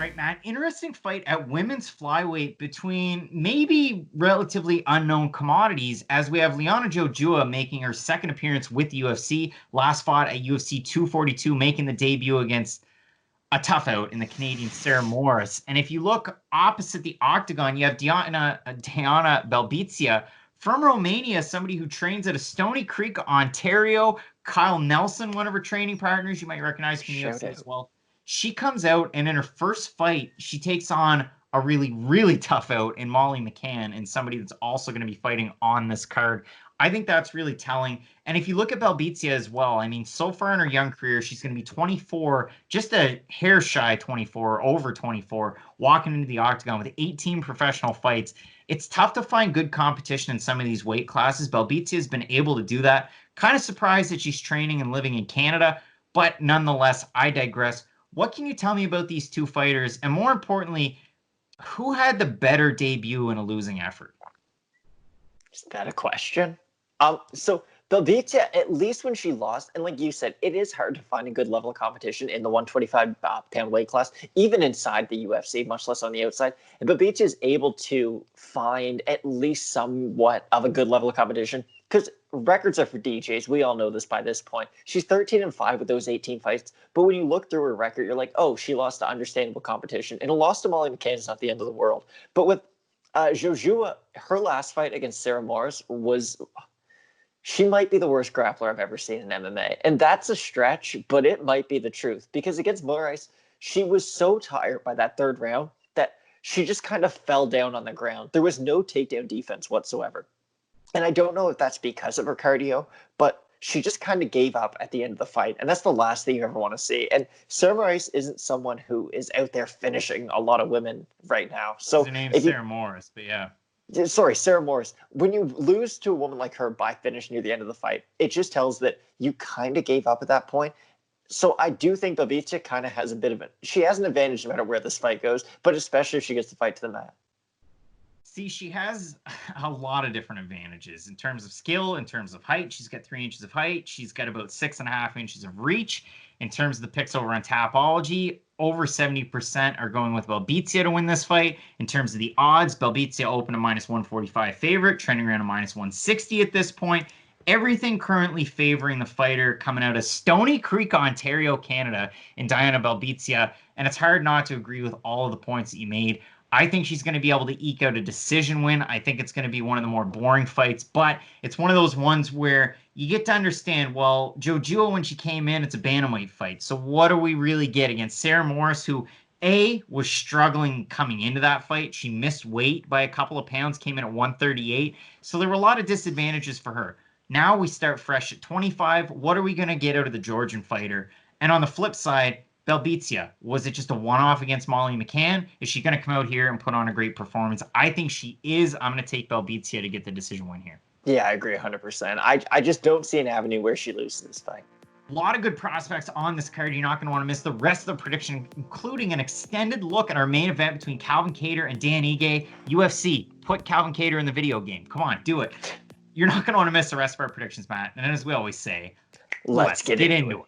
right, Matt. Interesting fight at women's flyweight between maybe relatively unknown commodities, as we have Liana Jojua making her second appearance with the UFC. Last fought at UFC 242, making the debut against a tough out in the Canadian Sarah Morris. And if you look opposite the octagon, you have Diana Belbita from Romania, somebody who trains at a Stony Creek, Ontario. Kyle Nelson, one of her training partners, you might recognize from the UFC as well. She comes out, and in her first fight, she takes on a really, really tough out in Molly McCann, and somebody that's also going to be fighting on this card. I think that's really telling. And if you look at Belbita as well, I mean, so far in her young career, she's going to be 24, just a hair shy 24, over 24, walking into the octagon with 18 professional fights. It's tough to find good competition in some of these weight classes. Belbita has been able to do that. Kind of surprised that she's training and living in Canada, but nonetheless, I digress. What can you tell me about these two fighters? And more importantly, who had the better debut in a losing effort? Is that a question? So Belbita, at least when she lost, and like you said, it is hard to find a good level of competition in the 125-pound weight class, even inside the UFC, much less on the outside. And Belbita is able to find at least somewhat of a good level of competition, because records are for DJs. We all know this by this point. She's 13-5 with those 18 fights. But when you look through her record, you're like, oh, she lost to understandable competition. And a loss to Molly McCann is not the end of the world. But with Jojua, her last fight against Sarah Morris she might be the worst grappler I've ever seen in MMA. And that's a stretch, but it might be the truth. Because against Morris, she was so tired by that third round that she just kind of fell down on the ground. There was no takedown defense whatsoever. And I don't know if that's because of her cardio, but she just kind of gave up at the end of the fight. And that's the last thing you ever want to see. And Sarah Morris isn't someone who is out there finishing a lot of women right now. So her name's Sarah Morris, but yeah. Sorry, Sarah Morris. When you lose to a woman like her by finish near the end of the fight, it just tells that you kind of gave up at that point. So I do think Belbita kind of has a bit of it. She has an advantage no matter where this fight goes, but especially if she gets the fight to the mat. See, she has a lot of different advantages in terms of skill, in terms of height. She's got 3 inches of height. She's got about 6.5 inches of reach. In terms of the picks over on Tapology, over 70% are going with Belbita to win this fight. In terms of the odds, Belbita open a -145 favorite, trending around a -160 at this point. Everything currently favoring the fighter coming out of Stony Creek, Ontario, Canada, in Diana Belbita. And it's hard not to agree with all of the points that you made. I think she's going to be able to eke out a decision win. I think it's going to be one of the more boring fights, but it's one of those ones where you get to understand, well, Jojua, when she came in, it's a bantamweight fight. So what are we really getting against Sarah Morris, who, A, was struggling coming into that fight. She missed weight by a couple of pounds, came in at 138. So there were a lot of disadvantages for her. Now we start fresh at 25. What are we going to get out of the Georgian fighter? And on the flip side, Belbita, was it just a one-off against Molly McCann? Is she going to come out here and put on a great performance? I think she is. I'm going to take Belbita to get the decision win here. Yeah, I agree 100%. I just don't see an avenue where she loses this fight. A lot of good prospects on this card. You're not going to want to miss the rest of the prediction, including an extended look at our main event between Calvin Kattar and Dan Ige. UFC, put Calvin Kattar in the video game. Come on, do it. You're not going to want to miss the rest of our predictions, Matt. And as we always say, let's get into it.